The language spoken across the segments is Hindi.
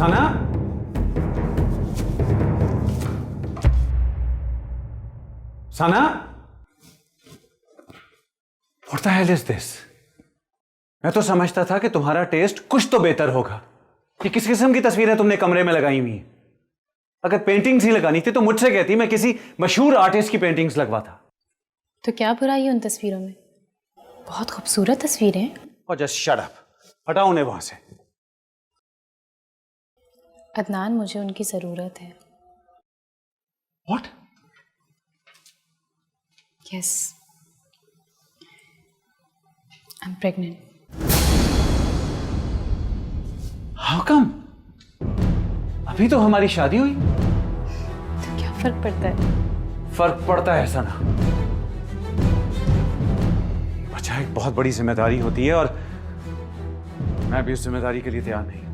Sana, Sana, what the hell is this? मैं तो समझता था कि तुम्हारा टेस्ट कुछ तो बेहतर होगा। ये किस किस्म की तस्वीरें तुमने कमरे में लगाई हुई? अगर पेंटिंग्स ही लगानी थी तो मुझसे कहती, मैं किसी मशहूर आर्टिस्ट की पेंटिंग्स लगवाता। तो क्या बुराई है उन तस्वीरों में? बहुत खूबसूरत तस्वीरें हैं। और जस्ट शट अप, हटाओ उन्हें वहां से। अदनान, मुझे उनकी जरूरत है। What? Yes, I am pregnant. How come? अभी तो हमारी शादी हुई। तो क्या फर्क पड़ता है? फर्क पड़ता है सना। बच्चा एक बहुत बड़ी जिम्मेदारी होती है और मैं भी उस जिम्मेदारी के लिए तैयार नहीं हूं।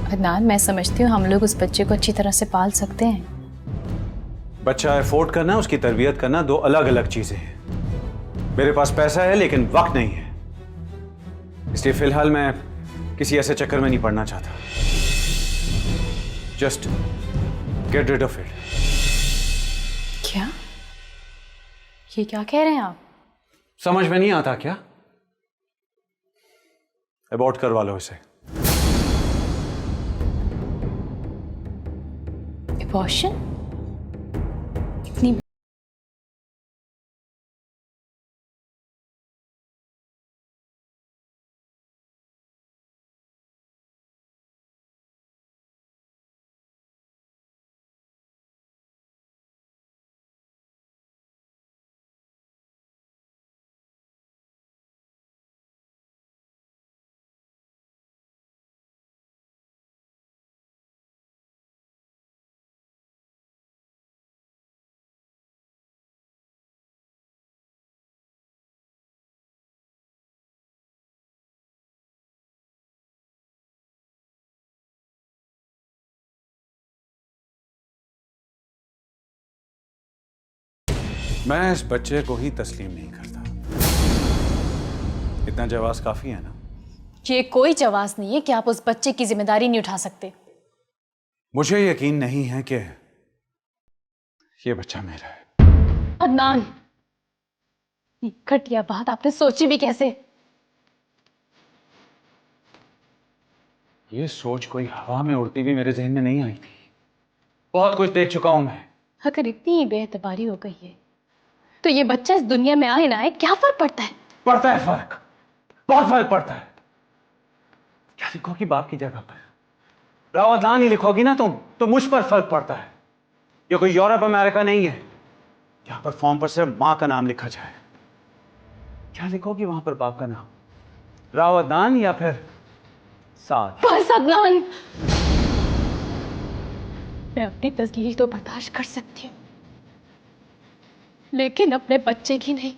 अदनान, मैं समझती हूँ हम लोग उस बच्चे को अच्छी तरह से पाल सकते हैं। बच्चा अफोर्ड करना, उसकी तरबियत करना दो अलग अलग चीजें हैं। मेरे पास पैसा है लेकिन वक्त नहीं है, इसलिए फिलहाल मैं किसी ऐसे चक्कर में नहीं पड़ना चाहता। Just get rid of it. क्या? ये क्या कह रहे हैं आप? समझ में नहीं आता क्या? अबॉर्ट करवा लो इसे। एबॉर्शन? इतनी मैं इस बच्चे को ही तस्लीम नहीं करता। इतना जवाब काफी है ना? ये कोई जवाब नहीं है कि आप उस बच्चे की जिम्मेदारी नहीं उठा सकते। मुझे यकीन नहीं है कि ये बच्चा मेरा है। अदनान, ये घटिया बात आपने सोची भी कैसे? ये सोच कोई हवा में उड़ती हुई मेरे जहन में नहीं आई थी। बहुत कुछ देख चुका हूं मैं। अगर इतनी ही बेएतबारी हो गई है तो ये बच्चा इस दुनिया में आए ना आए, क्या फर्क पड़ता है? पड़ता है फर्क, बहुत फर्क पड़ता है। क्या लिखोगी बाप की जगह पर? रावतलान ही लिखोगी ना तुम तो मुझ पर फर्क पड़ता है। ये कोई यूरोप अमेरिका नहीं है जहां पर फॉर्म पर सिर्फ मां का नाम लिखा जाए। क्या लिखोगी वहां पर बाप का नाम? रावतलान या फिर साथ? बस अदनान, मैं अपनी तस्लील तो बर्दाश्त कर सकती हूँ लेकिन अपने बच्चे की नहीं।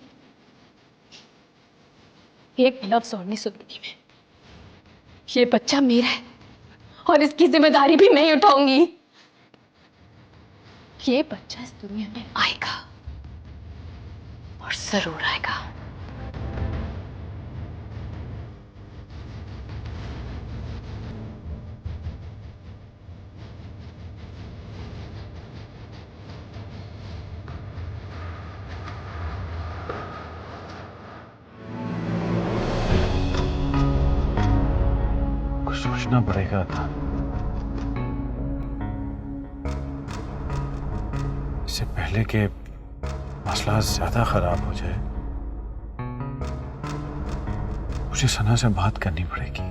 एक लफ्ज और नहीं सुनती मैं। ये बच्चा मेरा है और इसकी जिम्मेदारी भी मैं ही उठाऊंगी। ये बच्चा इस दुनिया में आएगा और जरूर आएगा। कुछ सोचना पड़ेगा था। इससे पहले कि मसला ज्यादा खराब हो जाए, मुझे सना से बात करनी पड़ेगी।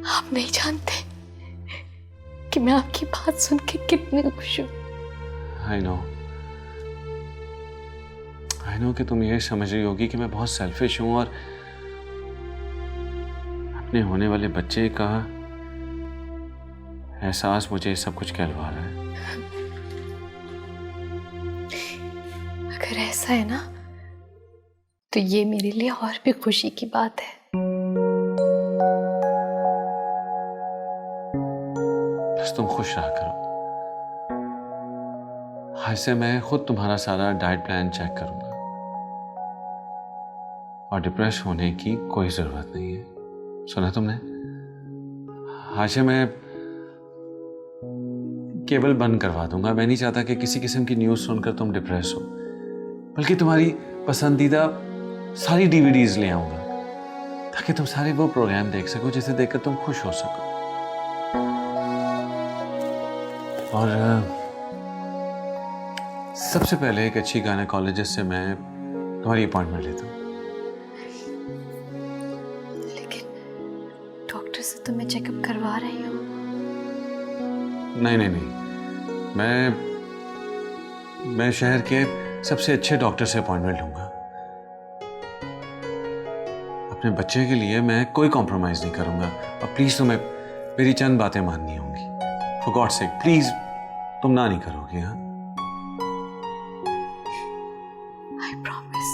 आप नहीं जानते कि मैं आपकी बात सुन के कितनी खुश हूं। आई नो कि तुम ये समझ रही होगी कि मैं बहुत सेल्फिश हूं और अपने होने वाले बच्चे का एहसास मुझे सब कुछ कहलवा रहा है। अगर ऐसा है ना तो ये मेरे लिए और भी खुशी की बात है। बस तुम खुश रहा करो। आज से मैं खुद तुम्हारा सारा डाइट प्लान चेक करूंगा और डिप्रेस होने की कोई जरूरत नहीं है। सुना तुमने? आज से मैं केबल बंद करवा दूंगा। मैं नहीं चाहता कि किसी किस्म की न्यूज़ सुनकर तुम डिप्रेस हो, बल्कि तुम्हारी पसंदीदा सारी डीवीडीज ले आऊंगा ताकि तुम सारे वो प्रोग्राम देख सको जिसे देखकर तुम खुश हो सको। और सबसे पहले एक अच्छी गायनेकोलॉजिस्ट से मैं तुम्हारी अपॉइंटमेंट लेता हूँ। लेकिन डॉक्टर से तो मैं चेकअप करवा रही हूँ। नहीं नहीं नहीं, मैं शहर के सबसे अच्छे डॉक्टर से अपॉइंटमेंट लूंगा। अपने बच्चे के लिए मैं कोई कॉम्प्रोमाइज नहीं करूंगा। और प्लीज तुम्हें मेरी चंद बातें माननी होंगी। फॉर गॉड सेक प्लीज तुम ना नहीं करोगे? हाँ, आई प्रॉमिस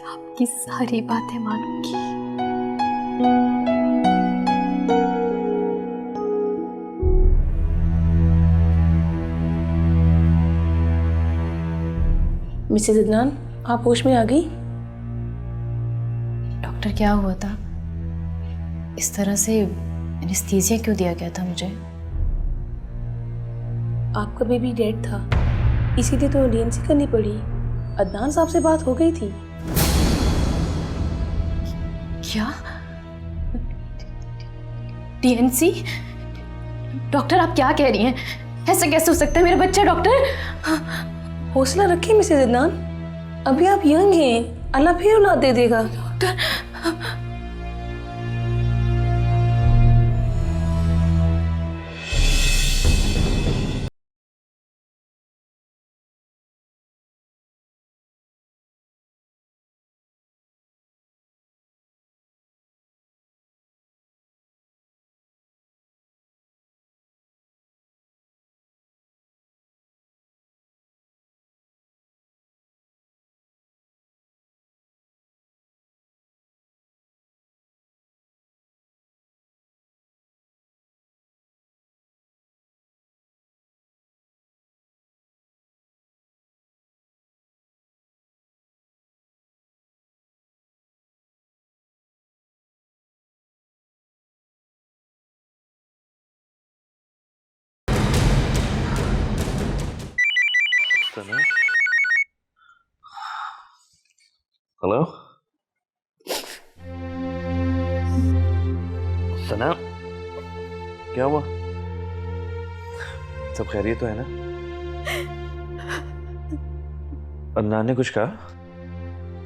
आपकी सारी बातें मानूंगी। मिसेज अदनान, आप होश में आ गई? डॉक्टर क्या हुआ था? इस तरह से एनेस्थीसिया क्यों दिया गया था मुझे? आपका बेबी डेड था, इसीलिए तो डीएनसी करनी पड़ी। अदनान साहब से बात हो गई थी। क्या? डीएनसी? डॉक्टर आप क्या कह रही हैं? ऐसा कैसे हो सकता है? मेरा बच्चा डॉक्टर। हौसला रखिए मिसेज अदनान, अभी आप यंग हैं, अल्लाह फिर औलाद दे देगा। डॉक्टर हेलो सना, क्या हुआ? सब खैरियत तो है ना? अदनान ने कुछ कहा?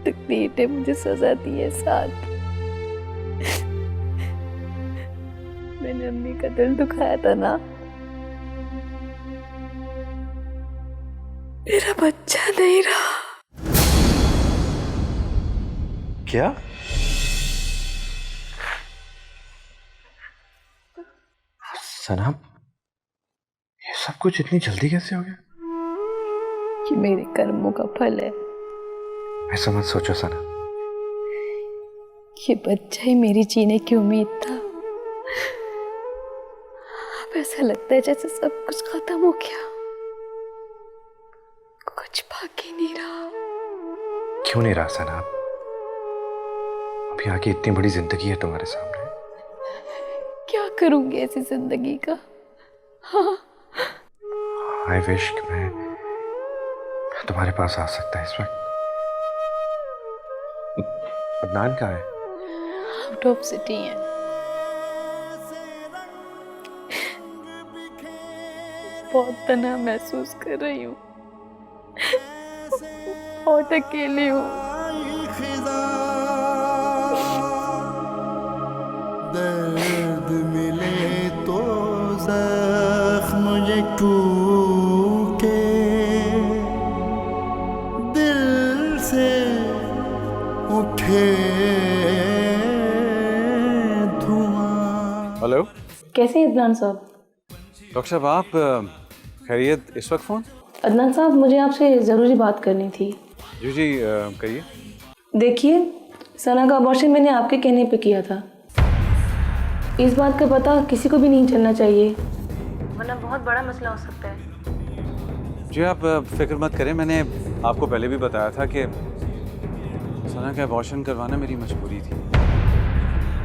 तकदीर ने मुझे सजा दी है साथ। मैंने अम्मी का दिल दुखाया था ना। मेरा बच्चा नहीं रहा। क्या? सना, ये सब कुछ इतनी जल्दी कैसे हो गया? ये मेरे कर्मों का फल है। ऐसा मत सोचो सना। ये बच्चा ही मेरी जीने की उम्मीद था। अब ऐसा लगता है जैसे सब कुछ खत्म हो गया, कुछ बाकी नहीं रहा। क्यों नहीं रहा सना? अभी आगे इतनी बड़ी जिंदगी है तुम्हारे सामने। क्या करूंगी ऐसी जिंदगी का? हाँ। आई विश कि मैं तुम्हारे पास आ सकता है इस वक्त। अदनान कहाँ है? आउट ऑफ सिटी है। बहुत तन्हा महसूस कर रही हूँ, बहुत अकेली हूँ। दर्द मिले तो जख्म मुझे टूटे, दिल से उठे धुआं। हेलो कैसे हैं अदनान साहब? डॉक्टर साहब, आप खैरियत? इस वक्त फ़ोन? अदनान साहब, मुझे आपसे ज़रूरी बात करनी थी। जी करिए। देखिए, सना का अबॉर्शन मैंने आपके कहने पे किया था। इस बात का पता किसी को भी नहीं चलना चाहिए, वरना बहुत बड़ा मसला हो सकता है। जी आप फिक्र मत करें, मैंने आपको पहले भी बताया था कि सना का अबॉर्शन करवाना मेरी मजबूरी थी,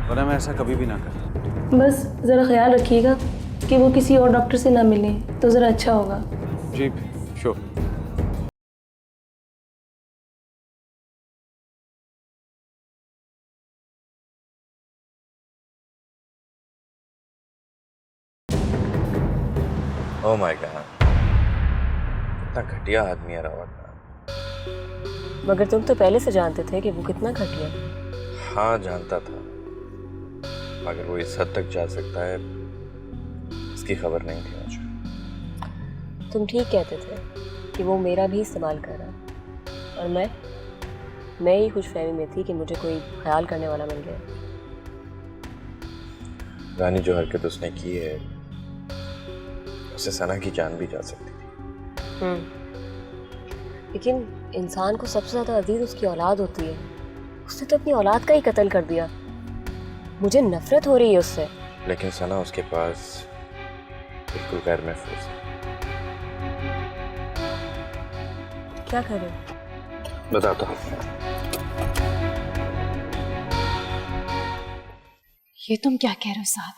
वरना मैं ऐसा कभी भी ना करता। बस ज़रा ख्याल रखिएगा कि वो किसी और डॉक्टर से ना मिले तो ज़रा अच्छा होगा। जी श्योर। ओह माय गॉड, कितना घटिया आदमी है रावत खान। मगर तुम तो पहले से जानते थे कि वो कितना घटिया। हाँ जानता था, मगर वो इस हद तक जा सकता है इसकी खबर नहीं थी मुझे। तुम ठीक कहते थे कि वो मेरा भी इस्तेमाल कर रहा, और मैं ही खुशफहमी में थी कि मुझे कोई ख्याल करने वाला मिल गया। रानी, जो हरकत उसने की है उससे सना की जान भी जा सकती थी। लेकिन इंसान को सबसे ज़्यादा अजीज उसकी औलाद होती है। उसने तो अपनी औलाद का ही कत्ल कर दिया। मुझे नफरत हो रही है उससे। लेकिन सना उसके पास बिल्कुल गैर महफूज है। क्या करें? बताता हूँ। ये तुम क्या कह रहे हो साहब?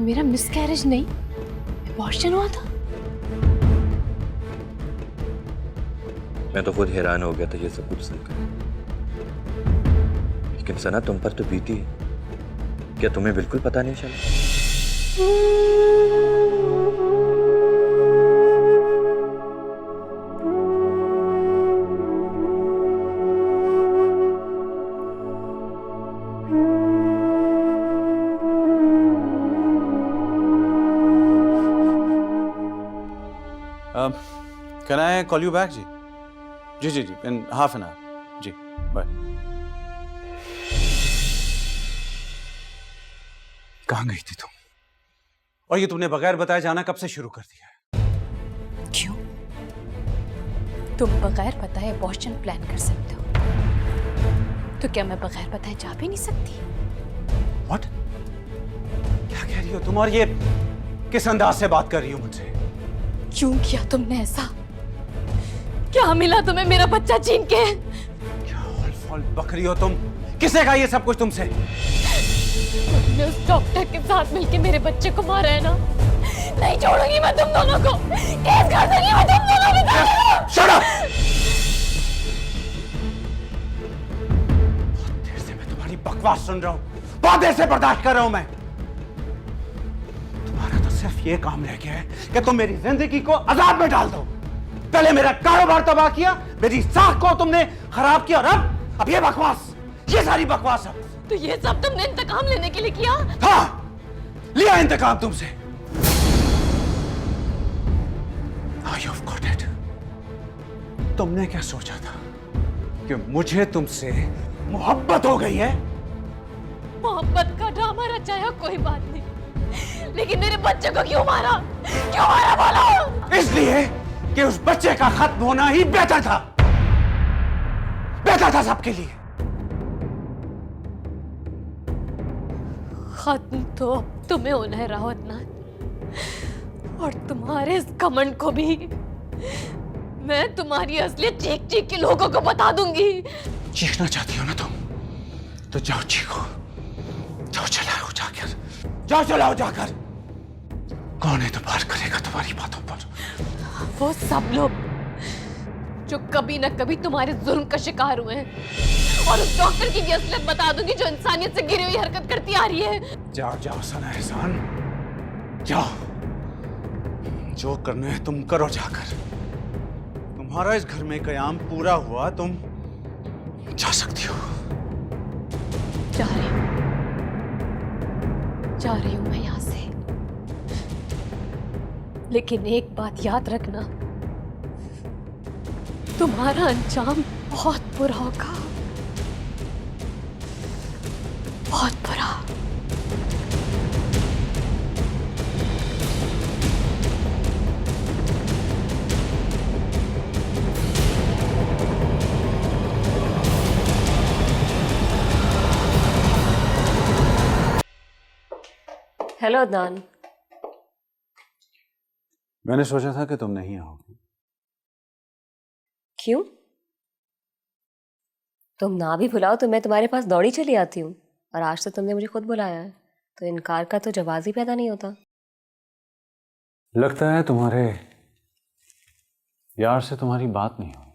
मेरा मिसकैरेज नहीं, अबॉर्शन हुआ था। मैं तो खुद हैरान हो गया था ये सब कुछ सुनकर। लेकिन सना, तुम पर तो बीती है, क्या तुम्हें बिल्कुल पता नहीं चला? Can I call you back? जी जी जी जी, इन हाफ एन आवर। जी बाय। कहाँ गई थी तुम? और ये तुमने बगैर बताए जाना कब से शुरू कर दिया है? क्यों? तुम बगैर बताए अबॉर्शन प्लान कर सकते हो, तो क्या मैं बगैर बताए जा भी नहीं सकती? व्हाट? क्या कह रही हो तुम, और ये किस अंदाज से बात कर रही हो मुझसे? क्यों किया तुमने ऐसा? क्या मिला तुम्हें मेरा बच्चा छीन के? क्या हॉल फॉल बक रही हो तुम? किसने कहा ये सब कुछ तुमसे? तुमने उस डॉक्टर के साथ मिलके मेरे बच्चे को मारा है ना? नहीं छोड़ूंगी मैं तुम दोनों को, केस कर दूंगी मैं तुम दोनों को। Shut up! बहुत देर से मैं तुम्हारी बकवास सुन रहा हूं, बहुत देर से बर्दाश्त कर रहा हूं मैं। तुम्हारा तो सिर्फ ये काम रह गया है कि तुम मेरी जिंदगी को अजाब में डाल दो। पहले मेरा कारोबार तबाह किया, मेरी साख को तुमने खराब किया, और अब ये बकवास, ये सारी बकवास अब। तो ये सब तुमने इंतकाम लेने के लिए किया? हाँ, लिया इंतकाम तुमसे। Now you've got it. तुमने क्या सोचा था कि मुझे तुमसे मोहब्बत हो गई है? मोहब्बत का ड्रामा रचाया कोई बात नहीं, लेकिन मेरे बच्चे को क्यों मारा? क्यों मारा बोलो? इसलिए कि उस बच्चे का खत्म होना ही बेहतर था, बेहतर था सबके लिए। खत्म तो अब तुम्हें होना है रावत नाथ, और तुम्हारे इस घमंड को भी मैं तुम्हारी असलियत चीख चीख के लोगों को बता दूंगी। चीखना चाहती हो ना तुम, तो जाओ चीखो, जाओ चलाओ जाकर, जाओ चलाओ जाकर। कौन एतबार करेगा तुम्हारी बातों पर? वो सब लोग जो कभी न कभी तुम्हारे जुल्म का शिकार हुए हैं, और उस डॉक्टर की भी असलियत बता दूंगी जो इंसानियत से गिरी हुई हरकत करती आ रही है। जाओ जाओ सना एहसान, जाओ, जो करना है तुम करो जाकर। तुम्हारा इस घर में कयाम पूरा हुआ, तुम जा सकती हो। जा रही हूं मैं यहां से, लेकिन एक बात याद रखना, तुम्हारा अंजाम बहुत बुरा होगा, बहुत बुरा। हेलो अदनान। मैंने सोचा था कि तुम नहीं आओगी। क्यों? तुम ना भी बुलाओ तो मैं तुम्हारे पास दौड़ी चली आती हूँ, और आज तो तुमने मुझे खुद बुलाया है, तो इनकार का तो जवाब ही पैदा नहीं होता। लगता है तुम्हारे यार से तुम्हारी बात नहीं हुई।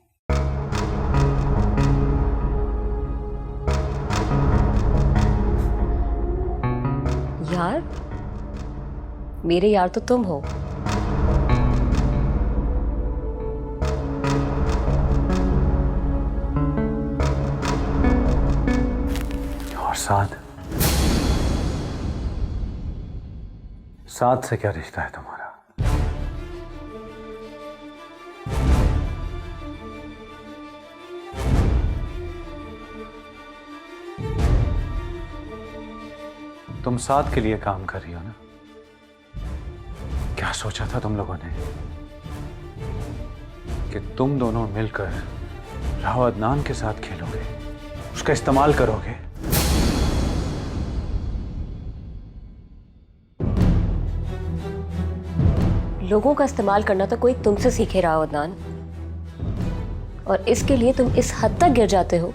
यार? मेरे यार तो तुम हो। और साथ से क्या रिश्ता है तुम्हारा? तुम साथ के लिए काम कर रही हो ना? क्या सोचा था तुम लोगों ने कि तुम दोनों मिलकर राव अदनान के साथ खेलोगे, उसका इस्तेमाल करोगे? लोगों का इस्तेमाल करना तो कोई तुमसे सीखे, राव अदनान, और इसके लिए तुम इस हद तक गिर जाते हो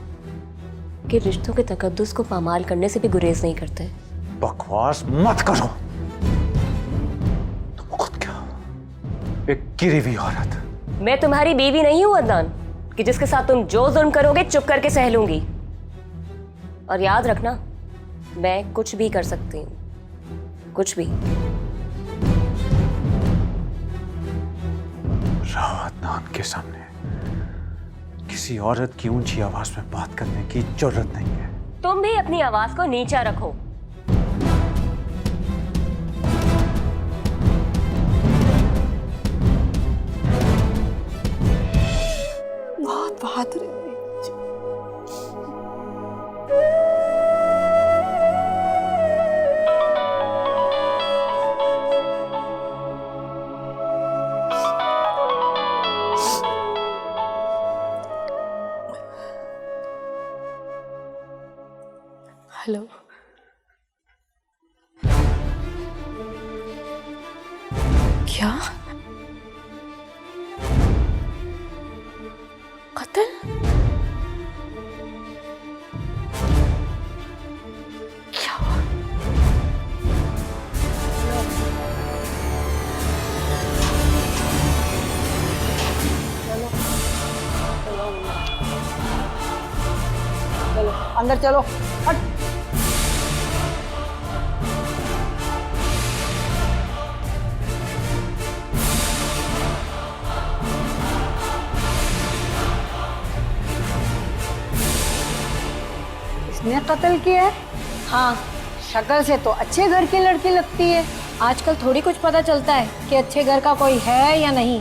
कि रिश्तों के तकद्दुस को पामाल करने से भी गुरेज नहीं करते। बकवास मत करो। तुम खुद क्या हो? एक गिरी हुई औरत। मैं तुम्हारी बीवी नहीं हूं अदनान कि जिसके साथ तुम जो जुल्म करोगे चुप करके सह लूंगी। और याद रखना, मैं कुछ भी कर सकती हूं, कुछ भी। राव अदनान के सामने किसी औरत की ऊंची आवाज में बात करने की जरूरत नहीं है। तुम भी अपनी आवाज को नीचा रखो। बहुत बहादुर है। हेलो, क्या कत्ल? क्या हुआ? चलो अंदर चलो। हट। इसने कत्ल किया है? हाँ, शक्ल से तो अच्छे घर की लड़की लगती है। आजकल थोड़ी कुछ पता चलता है कि अच्छे घर का कोई है या नहीं।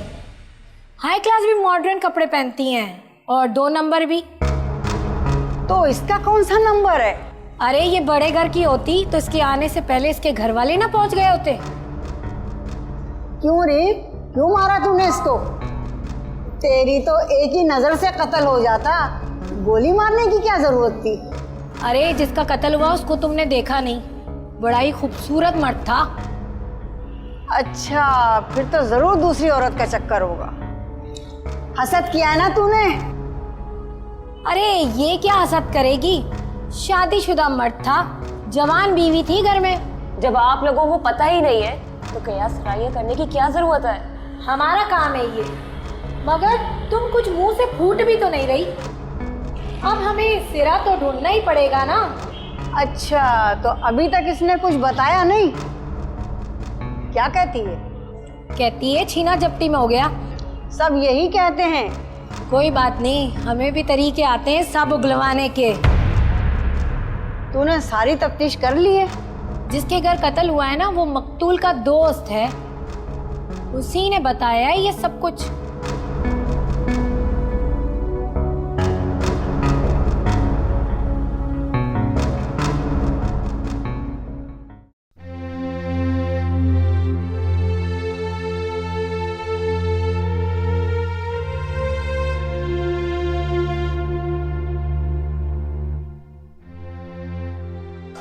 हाई क्लास भी मॉडर्न कपड़े पहनती हैं, और 2 नंबर भी। तो इसका कौन सा नंबर है? अरे ये बड़े घर की होती तो इसके आने से पहले इसके घर वाले ना पहुंच गए होते। क्यों रे, क्यों मारा तूने इसको? तेरी तो एक ही नजर से कत्ल हो जाता, गोली मारने की क्या जरूरत थी? अरे जिसका कत्ल हुआ उसको तुमने देखा नहीं, बड़ा ही खूबसूरत मर्द था। अच्छा, फिर तो जरूर दूसरी औरत का चक्कर होगा। हसद किया है ना तूने? अरे ये क्या हसद करेगी, शादीशुदा मर्द था, जवान बीवी थी घर में। जब आप लोगों को पता ही नहीं है तो कयास राय करने की क्या जरूरत है? हमारा काम है ये, मगर तुम कुछ मुंह से फूट भी तो नहीं रही। अब हमें सिरा तो ढूंढना ही पड़ेगा ना। अच्छा, तो अभी तक इसने कुछ बताया नहीं? क्या कहती है? कहती है छीना झपटी में हो गया। सब यही कहते हैं। कोई बात नहीं, हमें भी तरीके आते हैं सब उगलवाने के। तूने सारी तफ्तीश कर ली है? जिसके घर कत्ल हुआ है ना, वो मकतूल का दोस्त है, उसी ने बताया है ये सब कुछ।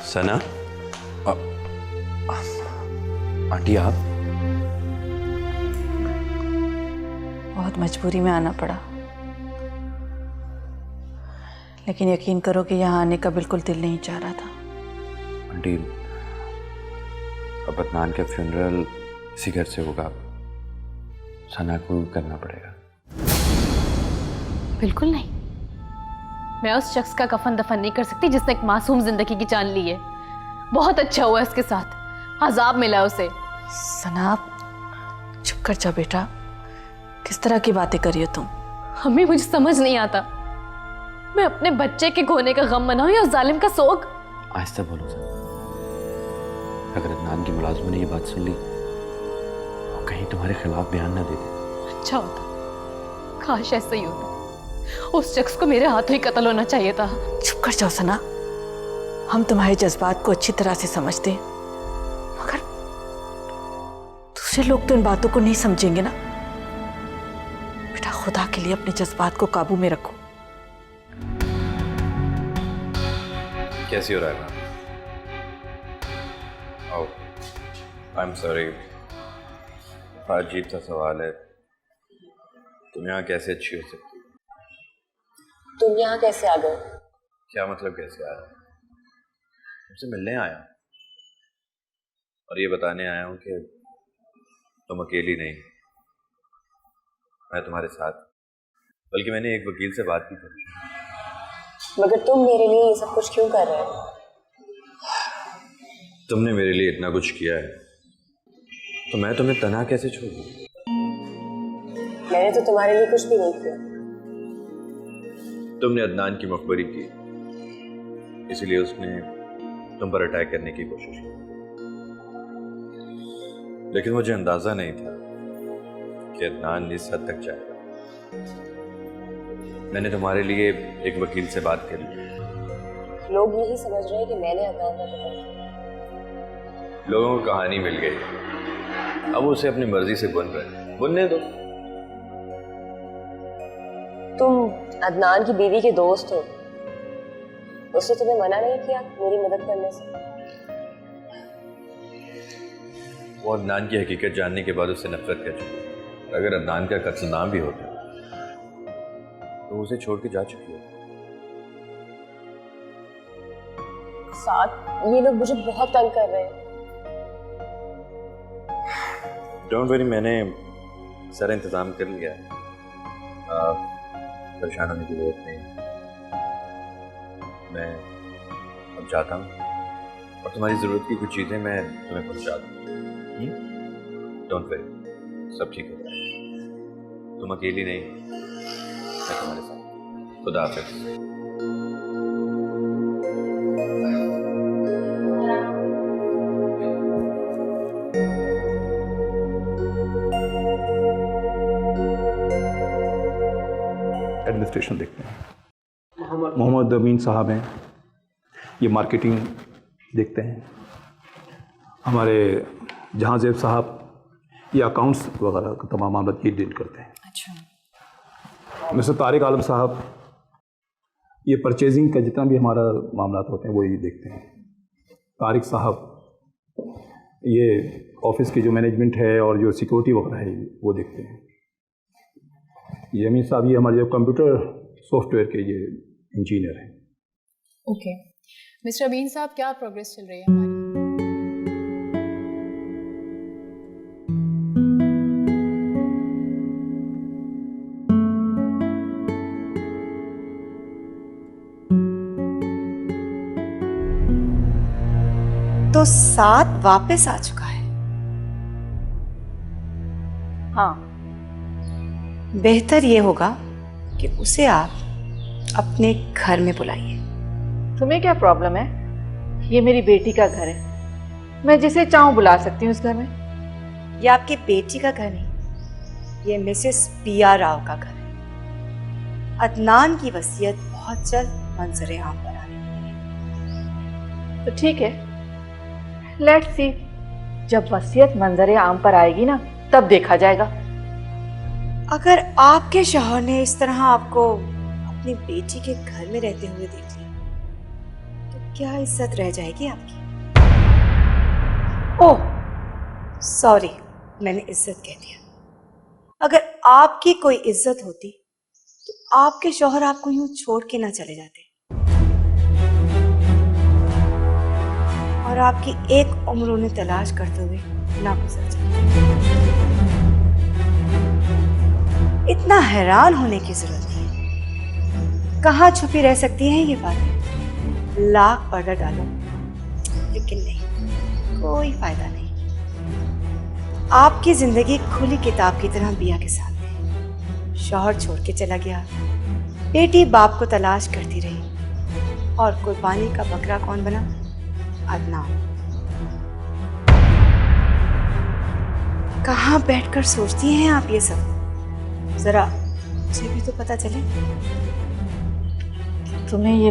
सना, आंटी आप मजबूरी में आना पड़ा, लेकिन यकीन करो कि यहाँ आने का बिल्कुल दिल नहीं चाह रहा था। आंटी, अब अदनान का फ्यूनरल इसी घर से होगा, सना को करना पड़ेगा। बिल्कुल नहीं, मैं उस शख्स का कफन दफन नहीं कर सकती जिसने एक मासूम जिंदगी की जान ली है। बहुत अच्छा हुआ इसके साथ, अजाब मिला उसे। सना चुप कर जा बेटा, किस तरह की बातें कर रही हो तुम? हमें मुझे समझ नहीं आता, मैं अपने बच्चे के खोने का गम मनाऊं या उस जालिम का सोग। आहिस्ता बोलो सर, अगर अदनान की मुलाजिम ने ये बात सुन ली और कहीं तुम्हारे खिलाफ बयान ना दे दे। अच्छा होता, काश ऐसा ही होता। उस शख्स को मेरे हाथों ही कत्ल होना चाहिए था। चुप कर जाओ सना, हम तुम्हारे जज्बात को अच्छी तरह से समझते हैं, मगर दूसरे लोग तो इन बातों को नहीं समझेंगे ना। बेटा खुदा के लिए अपने जज्बात को काबू में रखो। कैसी हो रहा है मैम? आई एम सॉरी, अजीब सा सवाल है, तुम यहाँ कैसे अच्छी हो सकती? तुम यहाँ कैसे आ गए? क्या मतलब कैसे आ रहा है? तुमसे मिलने आया हूँ और ये बताने आया हूँ कि तुम अकेली नहीं, मैं तुम्हारे साथ। बल्कि मैंने एक वकील से बात भी की। मगर तुम मेरे लिए ये सब कुछ क्यों कर रहे हो? तुमने मेरे लिए इतना कुछ किया है तो मैं तुम्हें तन्हा कैसे छोड़ दूँ? मैंने तो तुम्हारे लिए कुछ भी नहीं किया। तुमने अदनान की मखबरी की, इसलिए उसने तुम पर अटैक करने की कोशिश की, लेकिन मुझे अंदाजा नहीं था कि अदनान इस हद तक जाएगा। मैंने तुम्हारे लिए एक वकील से बात कर ली। लोग यही समझ रहे हैं कि मैंने अदनान का कत्ल किया। लोगों को कहानी मिल गई, अब उसे अपनी मर्जी से बुन रहे, बुनने दो। तुम अदनान की बीवी के दोस्त हो, उसने तुम्हें मना नहीं किया मेरी मदद करने से? वो अदनान की हकीकत जानने के बाद उससे नफरत कर चुकी। अगर अदनान का कत्ल ना भी होता तो उसे छोड़ के जा चुकी हो। साथ ये लोग मुझे बहुत तंग कर रहे हैं। डोंट वरी, मैंने सारा इंतजाम कर लिया है, परेशान होने की जरूरत नहीं। मैं अब जाता हूँ और तुम्हारी ज़रूरत की कुछ चीज़ें मैं तुम्हें पहुँचा दूँ। डोंट वरी, सब ठीक हो जाएगा। तुम अकेली नहीं, मैं तुम्हारे साथ। खुदा हाफ़िज़। एडमिनिस्ट्रेशन देखते हैं, मोहम्मद अमीन साहब हैं, ये मार्केटिंग देखते हैं। हमारे जहांजेब साहब ये अकाउंट्स वगैरह का तमाम मामला ये डील करते हैं। अच्छा। मिस्टर तारिक आलम साहब ये परचेजिंग का जितना भी हमारा मामला होते हैं वो ये देखते हैं। तारिक साहब ये ऑफिस की जो मैनेजमेंट है और जो सिक्योरिटी वगैरह है वो देखते हैं। ये अमीन साहब ये हमारे जो कंप्यूटर सॉफ्टवेयर के ये इंजीनियर हैं। ओके मिस्टर अमीन साहब, क्या प्रोग्रेस चल रही है हमारी? तो साथ वापस आ चुका है। हाँ, बेहतर ये होगा कि उसे आप अपने घर में बुलाइए। तुम्हें क्या प्रॉब्लम है? ये मेरी बेटी का घर है, मैं जिसे चाहूं बुला सकती हूँ इस घर में। ये आपकी बेटी का घर नहीं, ये मिसेस पिया राव का घर है। अदनान की वसीयत बहुत जल्द मंजर आम पर आने वाली है। तो ठीक है, लेट्स सी, जब वसीयत मंजर आम पर आएगी ना तब देखा जाएगा। अगर आपके शौहर ने इस तरह आपको अपनी बेटी के घर में रहते हुए देख लिया तो क्या इज्जत रह जाएगी आपकी? ओह सॉरी, मैंने इज्जत कह दिया। अगर आपकी कोई इज्जत होती तो आपके शौहर आपको यूं छोड़ के ना चले जाते, और आपकी एक उम्र उन्हें तलाश करते हुए ना गुजर जाती। इतना हैरान होने की जरूरत नहीं। कहाँ छुपी रह सकती हैं ये बातें? लाख पर्दा डालो, लेकिन नहीं, कोई फायदा नहीं। आपकी जिंदगी खुली किताब की तरह बिया के सामने। शौहर छोड़ के चला गया, बेटी बाप को तलाश करती रही, और कुर्बानी का बकरा कौन बना? अदनान। कहाँ बैठकर सोचती हैं आप ये सब? जरा मुझे भी तो पता चले। तुम्हें ये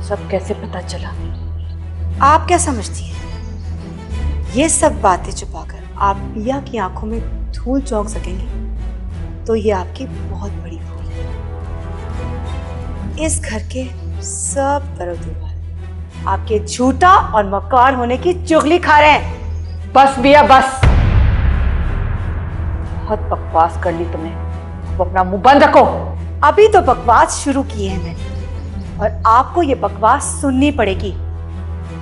सब कैसे पता चला? आप क्या समझती हैं? ये सब बातें छुपाकर आप पिया की आंखों में धूल झोंक सकेंगे तो ये आपकी बहुत बड़ी भूल है। इस घर के सब दरोदीवार आपके झूठा और मक्कार होने की चुगली खा रहे हैं। बस बिया बस, बहुत बकवास कर ली तुमने, अब अपना मुंह बंद रखो। अभी तो बकवास शुरू की है मैंने, और आपको ये बकवास सुननी पड़ेगी।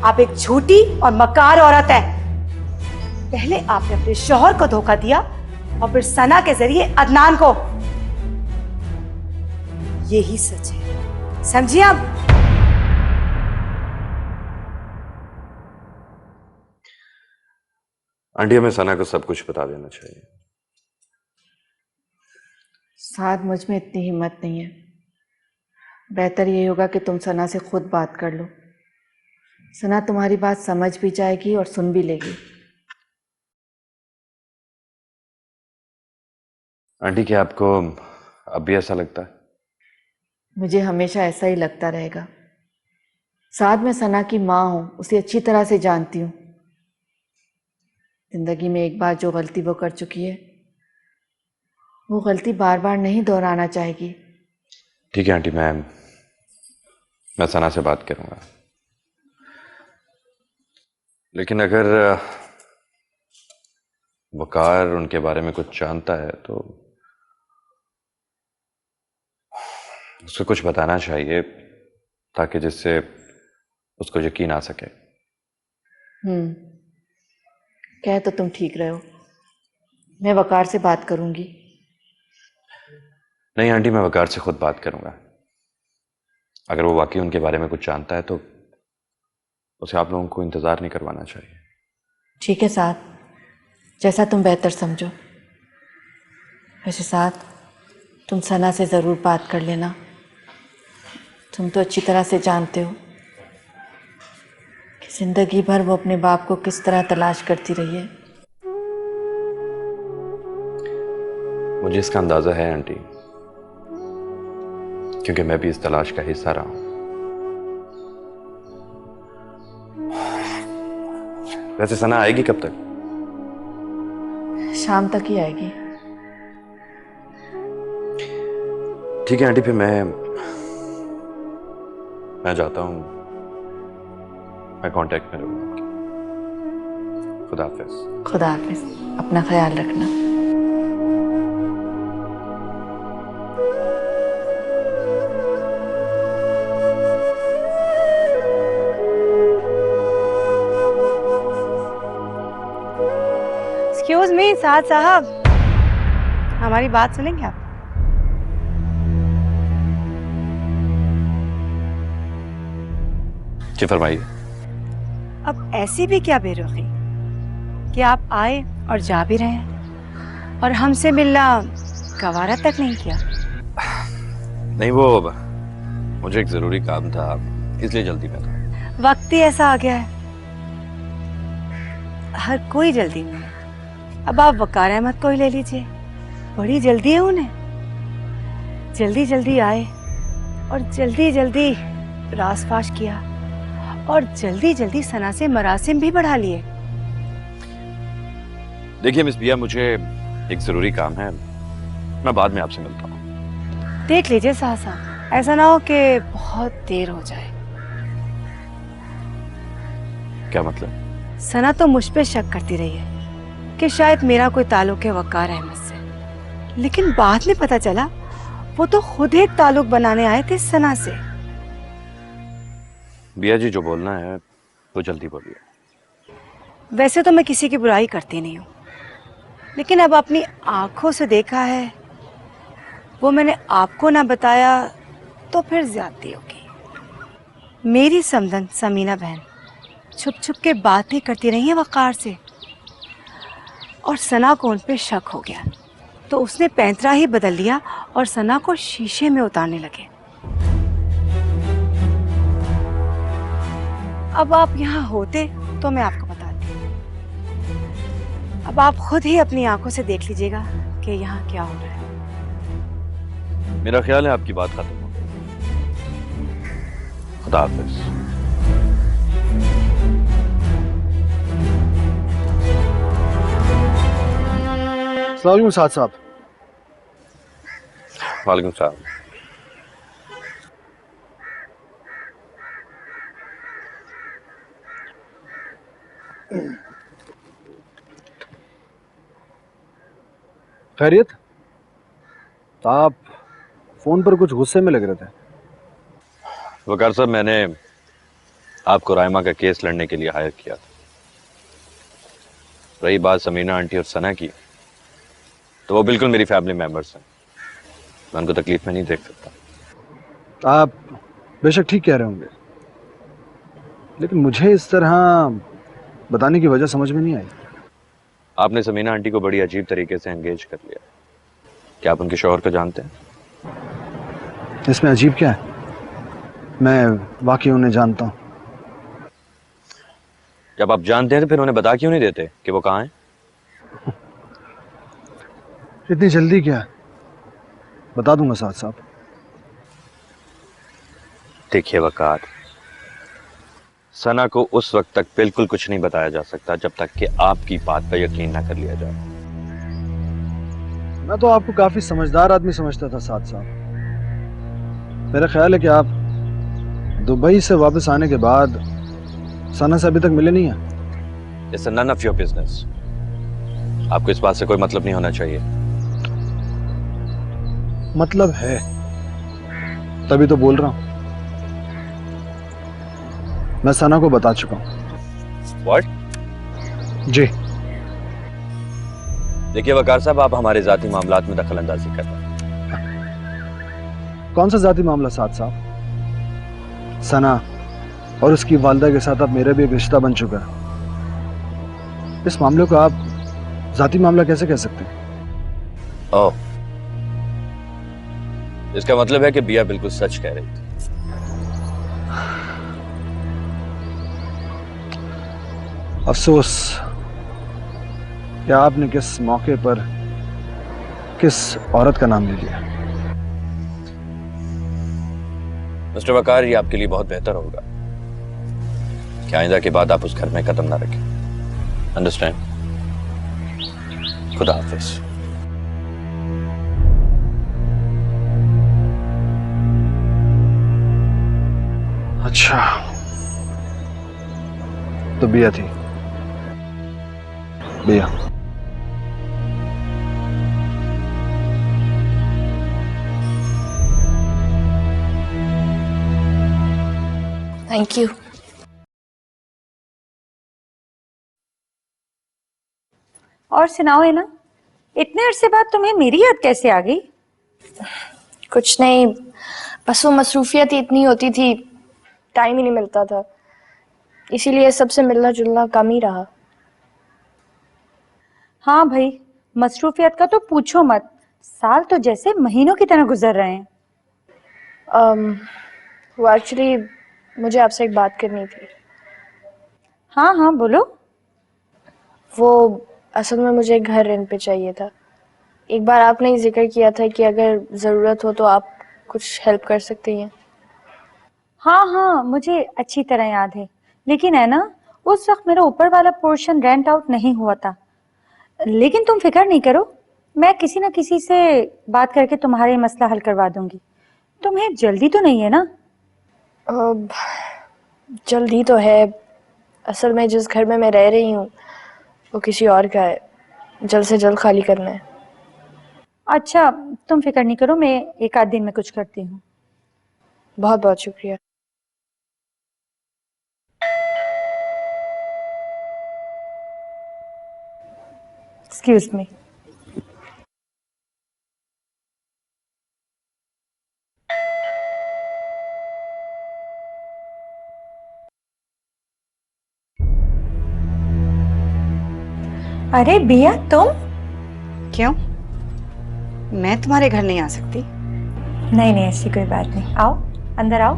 आप एक झूठी और मक्कार औरत है। पहले आपने अपने शौहर को धोखा दिया और फिर सना के जरिए अदनान को। यही सच है, समझिए आप? आंटी, हमें सना को सब कुछ बता देना चाहिए। साथ मुझ में इतनी हिम्मत नहीं है। बेहतर ये होगा कि तुम सना से खुद बात कर लो। सना तुम्हारी बात समझ भी जाएगी और सुन भी लेगी। आंटी, क्या आपको अब भी ऐसा लगता है? मुझे हमेशा ऐसा ही लगता रहेगा। साथ में सना की माँ हूं, उसे अच्छी तरह से जानती हूँ। जिंदगी में एक बार जो गलती वो कर चुकी है, वो गलती बार बार नहीं दोहराना चाहेगी। ठीक है आंटी, मैं सना से बात करूंगा। लेकिन अगर वकार उनके बारे में कुछ जानता है तो उसको कुछ बताना चाहिए, ताकि जिससे उसको यकीन आ सके। कह तो तुम ठीक रहे हो। मैं वकार से बात करूंगी। नहीं आंटी, मैं वकार से खुद बात करूंगा। अगर वो वाकई उनके बारे में कुछ जानता है तो उसे आप लोगों को इंतजार नहीं करवाना चाहिए। ठीक है साथ, जैसा तुम बेहतर समझो। वैसे साथ, तुम सना से ज़रूर बात कर लेना। तुम तो अच्छी तरह से जानते हो कि जिंदगी भर वो अपने बाप को किस तरह तलाश करती रही है। मुझे इसका अंदाजा है आंटी, क्योंकि मैं भी इस तलाश का हिस्सा रहा हूं। वैसे सना आएगी कब तक? शाम तक ही आएगी। ठीक है आंटी, फिर मैं जाता हूं। मैं कांटेक्ट में रहूंगा। खुदा हाफिज। खुदा हाफिज। अपना ख्याल रखना। एक्सक्यूज मी साद साहब, हमारी बात सुनेंगे आप? जी फरमाइए। अब ऐसी भी क्या बेरुखी कि आप आए और जा भी रहे हैं, और हमसे मिलना गवारा तक नहीं किया? नहीं, वो मुझे एक जरूरी काम था, इसलिए जल्दी में था। वक्त ही ऐसा आ गया है, हर कोई जल्दी में है। अब आप वकार अहमद को ही ले लीजिए, बड़ी जल्दी है उन्हें। जल्दी जल्दी आए और जल्दी जल्दी रासफाश किया, और जल्दी जल्दी सना से मरासिम भी बढ़ा लिए। देखिए मिस बिया, मुझे एक जरूरी काम है, मैं बाद में आपसे मिलता हूँ। देख लीजिए साहसा, ऐसा ना हो कि बहुत देर हो जाए। क्या मतलब? सना तो मुझ पे शक करती रही है कि शायद मेरा कोई ताल्लुक है वकार अहमद से, लेकिन बाद में पता चला वो तो खुद एक ताल्लुक बनाने आए थे सना से। बिया जी जो बोलना है वो जल्दी बोलिए। वैसे तो मैं किसी की बुराई करती नहीं हूँ, लेकिन अब अपनी आंखों से देखा है, वो मैंने आपको ना बताया तो फिर ज्यादती होगी। मेरी समधन समीना बहन छुप छुप के बातें करती रही है वकार से, और सना को उन पे शक हो गया तो उसने पैंतरा ही बदल लिया और सना को शीशे में उतारने लगे। अब आप यहाँ होते तो मैं आपको बताती। अब आप खुद ही अपनी आंखों से देख लीजिएगा कि यहाँ क्या हो रहा है। मेरा ख्याल है आपकी बात खत्म हो गई। खुदा हाफिज। अस्सलाम वालेकुम साद साहब। वालेकुम सलाम। खैरियत? आप फोन पर कुछ गुस्से में लग रहे थे। वकार साहब, मैंने आपको रायमा का केस लड़ने के लिए हायर किया था। रही बात समीना आंटी और सना की, तो वो बिल्कुल मेरी फैमिली मेंबर्स हैं, मैं उनको तकलीफ में नहीं देख सकता। आप बेशक ठीक कह रहे होंगे, लेकिन मुझे इस तरह बताने की वजह समझ में नहीं आई। आपने समीना आंटी को बड़ी अजीब तरीके से एंगेज कर लिया। क्या आप उनके शौहर को जानते हैं? इसमें अजीब क्या है? मैं वाकई उन्हें जानता हूँ। जब आप जानते हैं तो फिर उन्हें बता क्यों नहीं देते कि वो कहाँ हैं? इतनी जल्दी क्या? बता दूंगा साथ साहब। देखिए वकार, सना को उस वक्त तक बिल्कुल कुछ नहीं बताया जा सकता जब तक कि आपकी बात पर यकीन ना कर लिया जाए। मैं तो आपको काफी समझदार आदमी समझता था साथ साहब। मेरा ख्याल है कि आप दुबई से वापस आने के बाद सना से अभी तक मिले नहीं हैं। It's none of your business। आपको इस बात से कोई मतलब नहीं होना चाहिए। मतलब है, तभी तो बोल रहा हूं। मैं सना को बता चुका हूं। What? जी। देखिए वकार साहब, आप हमारे जाती मामलात में दखल अंदाजी कर रहे हैं। कौन सा जाती मामला साथ साहब? सना और उसकी वालिदा के साथ अब मेरा भी एक रिश्ता बन चुका है। इस मामले को आप जाती मामला कैसे कह सकते हैं? ओह, इसका मतलब है कि बिया बिल्कुल सच कह रही थी। अफसोस कि आपने किस मौके पर किस औरत का नाम ले लिया। मिस्टर वकार, ये आपके लिए बहुत बेहतर होगा कि आइंदा के बाद आप उस घर में कदम ना रखें। अंडरस्टैंड? खुदा हाफिज। अच्छा, तो बिया थी। बिया। Thank you. और सुनाओ है ना, इतने अरसे बाद तुम्हें मेरी याद कैसे आ गई? कुछ नहीं, बस वो मसरूफियत ही इतनी होती थी, टाइम ही नहीं मिलता था, इसीलिए सबसे मिलना जुलना कम ही रहा। हाँ भाई, मसरूफियत का तो पूछो मत। साल तो जैसे महीनों की तरह गुजर रहे हैं। वो एक्चुअली मुझे आपसे एक बात करनी थी। हाँ हाँ बोलो। वो असल में मुझे एक घर रेंट पे चाहिए था। एक बार आपने ही जिक्र किया था कि अगर ज़रूरत हो तो आप कुछ हेल्प कर सकती हैं। हाँ हाँ, मुझे अच्छी तरह याद है, लेकिन है ना, उस वक्त मेरा ऊपर वाला पोर्शन रेंट आउट नहीं हुआ था। लेकिन तुम फिक्र नहीं करो, मैं किसी न किसी से बात करके तुम्हारे मसला हल करवा दूंगी। तुम्हें जल्दी तो नहीं है ना? जल्दी तो है। असल में जिस घर में मैं रह रही हूँ वो किसी और का है, जल्द से जल्द खाली करना है। अच्छा तुम फिक्र नहीं करो, मैं एक आध दिन में कुछ करती हूँ। बहुत बहुत शुक्रिया। Excuse me. अरे बिया तुम? क्यों, मैं तुम्हारे घर नहीं आ सकती? नहीं नहीं, ऐसी कोई बात नहीं, आओ अंदर आओ।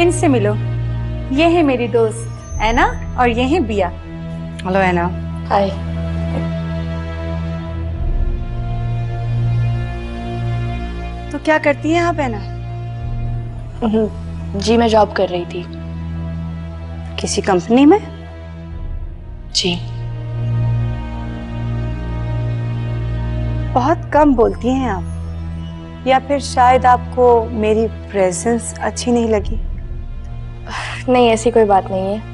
इनसे मिलो, ये है मेरी दोस्त ऐना और ये है बिया। हेलो ऐना। हाय। तो क्या करती हैं आप ऐना? जी मैं जॉब कर रही थी। किसी कंपनी में? जी। बहुत कम बोलती हैं आप, या फिर शायद आपको मेरी प्रेजेंस अच्छी नहीं लगी? नहीं ऐसी कोई बात नहीं है,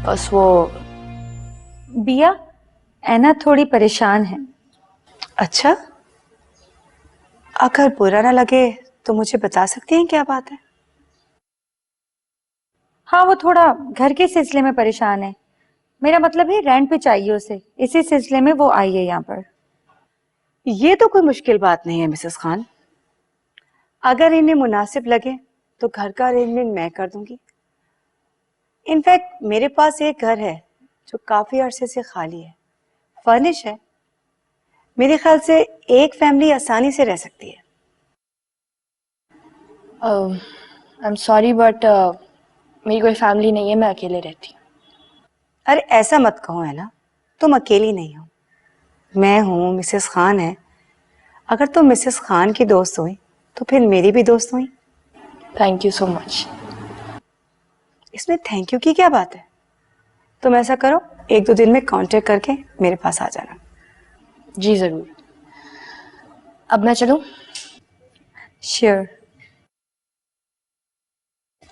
बस वो बिया ऐना थोड़ी परेशान है। अच्छा, अगर बुरा ना लगे तो मुझे बता सकती हैं क्या बात है? हाँ वो थोड़ा घर के सिलसिले में परेशान है, मेरा मतलब है रेंट पे चाहिए उसे, इसी सिलसिले में वो आई है यहाँ पर। ये तो कोई मुश्किल बात नहीं है मिसेस खान, अगर इन्हें मुनासिब लगे तो घर का अरेंजमेंट मैं कर दूंगी। इनफैक्ट मेरे पास एक घर है जो काफी अरसे से खाली है, फर्निश है, मेरे ख्याल से एक फैमिली आसानी से रह सकती है। आई एम सॉरी बट मेरी कोई फैमिली नहीं है, मैं अकेले रहती हूँ। अरे ऐसा मत कहो है ना, तुम अकेली नहीं हो, मैं हूँ, मिसेस खान है। अगर तुम मिसेस खान की दोस्त हुई तो फिर मेरी भी दोस्त हुई। Thank you so much. इसमें थैंक यू की क्या बात है? तुम ऐसा करो, एक दो दिन में कांटेक्ट करके मेरे पास आ जाना। जी जरूर। अब मैं चलूं? श्योर।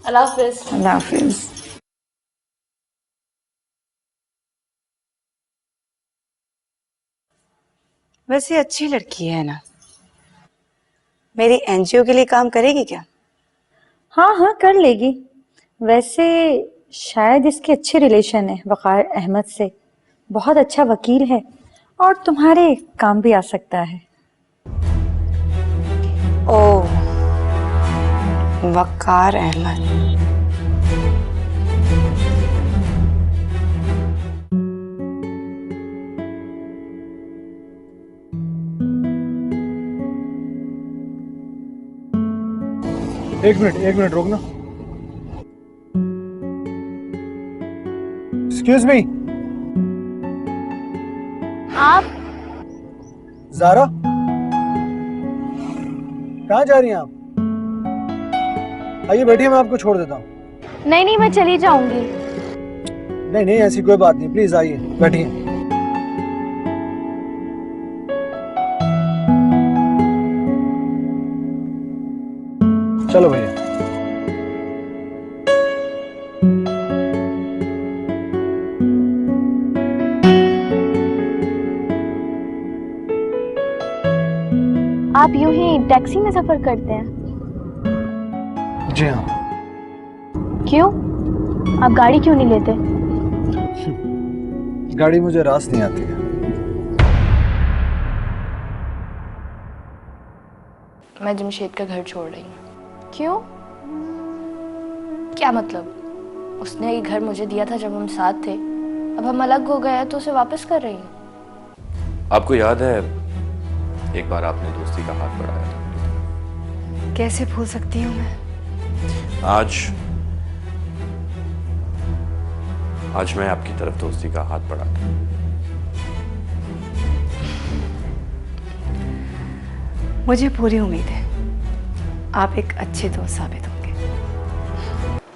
अल्लाह हाफिज। अल्लाह हाफिज। वैसे अच्छी लड़की है ना, मेरी एनजीओ के लिए काम करेगी क्या? हाँ हाँ कर लेगी, वैसे शायद इसके अच्छे रिलेशन है वकार अहमद से, बहुत अच्छा वकील है और तुम्हारे काम भी आ सकता है। ओह, वकार अहमद। एक मिनट रुकना। Excuse me. आप? ज़ारा, कहाँ जा रही हैं आप? आइए बैठिए, मैं आपको छोड़ देता हूँ। नहीं नहीं मैं चली जाऊंगी। नहीं ऐसी कोई बात नहीं, प्लीज आइए बैठिए। चलो भैया। आप यूं ही टैक्सी में सफर करते हैं? जी हाँ। क्यों, आप गाड़ी क्यों नहीं लेते? गाड़ी मुझे रास नहीं आती है। मैं जमशेद का घर छोड़ रही हूँ। क्यों? क्या मतलब? उसने ये घर मुझे दिया था जब हम साथ थे, अब हम अलग हो गए हैं तो उसे वापस कर रही हूँ। आपको याद है एक बार आपने दोस्ती का हाथ बढ़ाया था? कैसे भूल सकती हूँ मैं? आज मैं आपकी तरफ दोस्ती का हाथ बढ़ाता हूँ। मुझे पूरी उम्मीद है आप एक अच्छे दोस्त साबित होंगे।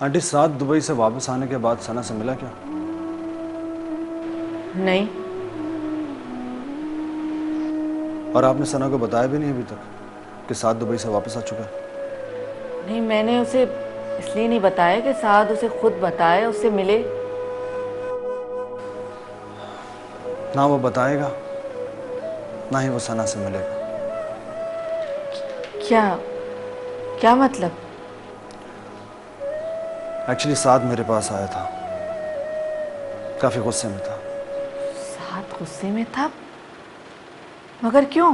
आंटी, साथ दुबई से वापस आने के बाद सना से मिला क्या? नहीं, और आपने सना को बताया भी नहीं अभी तक कि साद दुबई से वापस आ चुका है। नहीं, मैंने उसे इसलिए नहीं बताया कि साद उसे खुद बताए, उससे मिले। ना वो बताएगा ना ही वो सना से मिलेगा। क्या मतलब? एक्चुअली साद मेरे पास आया था, काफी गुस्से में था। साद गुस्से में था? मगर क्यों?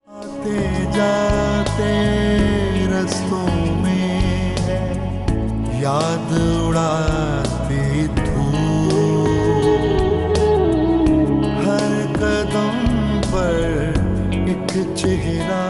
आते जाते रस्तों में याद उड़ाती धूप, हर कदम पर एक चेहरा